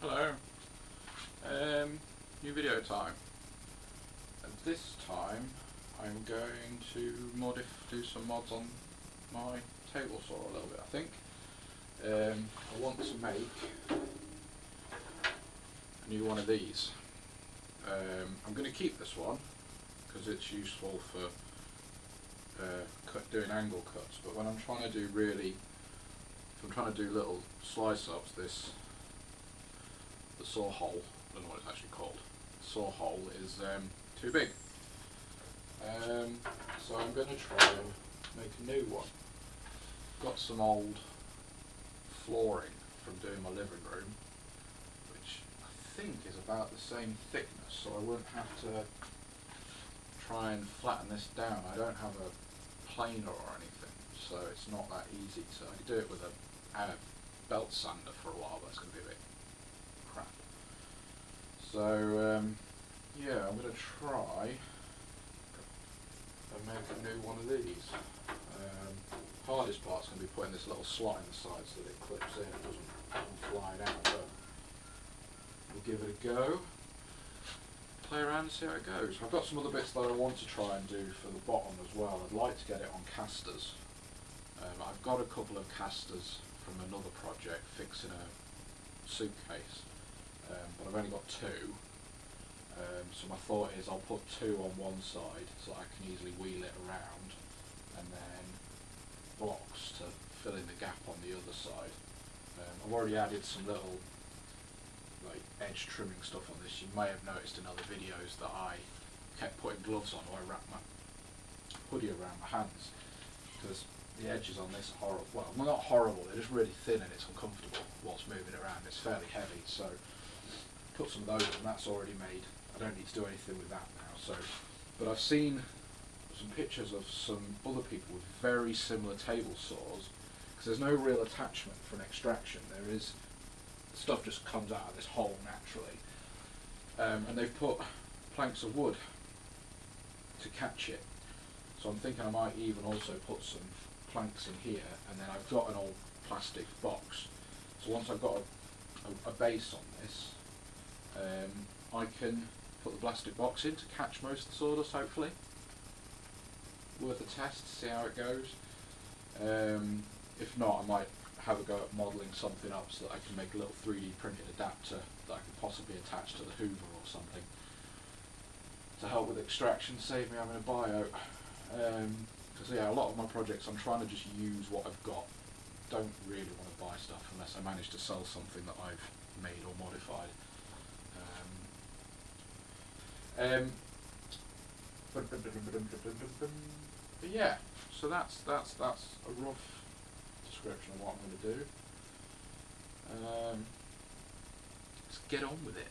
Hello. New video time. And this time I'm going to do some mods on my table saw a little bit, I think. I want to make a new one of these. I'm going to keep this one because it's useful for doing angle cuts, but when I'm trying to do little slice ups, the saw hole, I don't know what it's actually called, saw hole is too big. So I'm going to try and make a new one. Got some old flooring from doing my living room, which I think is about the same thickness, so I won't have to try and flatten this down. I don't have a planer or anything, so it's not that easy. So I could do it with a belt sander for a while, but it's going to be a bit crap. So yeah, I'm going to try and make a new one of these. Hardest part's going to be putting this little slot in the side so that it clips in and doesn't fly out, but we'll give it a go. Play around and see how it goes. I've got some other bits that I want to try and do for the bottom as well. I'd like to get it on casters. I've got a couple of casters from another project fixing a suitcase, but I've only got two. So my thought is I'll put two on one side so I can easily wheel it around, and then blocks to fill in the gap on the other side. I've already added some little edge trimming stuff on this. You may have noticed in other videos that I kept putting gloves on, or I wrapped my hoodie around my hands, because the edges on this are horrible. Well, they're not horrible, they're just really thin and it's uncomfortable whilst moving it around. It's fairly heavy, so put some of those on. That's already made. I don't need to do anything with that now. So, but I've seen some pictures of some other people with very similar table saws, because there's no real attachment for an extraction. There is, stuff just comes out of this hole naturally, and they've put planks of wood to catch it. So I'm thinking I might even also put some planks in here, and then I've got an old plastic box. So once I've got a base on this, I can put the plastic box in to catch most of the sawdust, hopefully. Worth a test, see how it goes. If not, I might have a go at modelling something up so that I can make a little 3D printed adapter that I could possibly attach to the Hoover or something to help with extraction, save me having a bio. Because yeah, a lot of my projects I'm trying to just use what I've got. Don't really want to buy stuff unless I manage to sell something that I've made or modified. But yeah, so that's a rough description of what I'm going to do. Let's get on with it.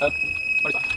What is that?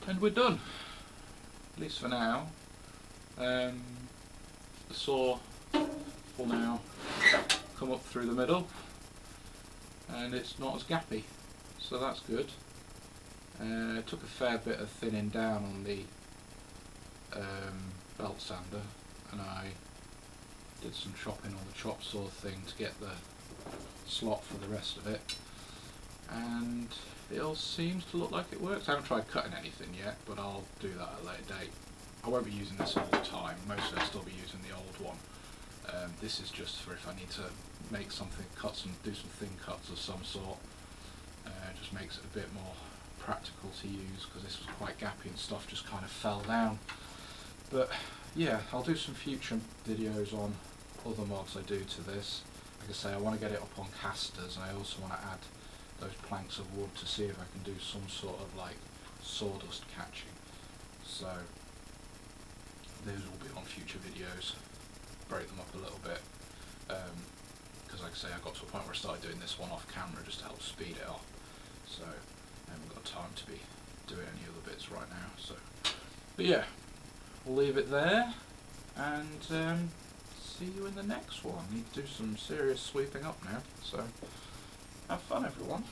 And we're done, at least for now. The saw will now come up through the middle and it's not as gappy, so that's good. It took a fair bit of thinning down on the belt sander, and I did some chopping on the chop saw thing to get the slot for the rest of it, and it all seems to look like it works. I haven't tried cutting anything yet, but I'll do that at a later date. I won't be using this all the time, mostly I'll still be using the old one. This is just for if I need to make something, do some thin cuts of some sort. Just makes it a bit more practical to use, because this was quite gappy and stuff just kind of fell down. But yeah, I'll do some future videos on other mods I do to this. Like I say, I want to get it up on casters, and I also want to add those planks of wood to see if I can do some sort of like sawdust catching. So those will be on future videos. Break them up a little bit, because like I say, I got to a point where I started doing this one off camera just to help speed it up, so I haven't got time to be doing any other bits right now. So, but yeah, we'll leave it there, and see you in the next one. I need to do some serious sweeping up now, so have fun everyone.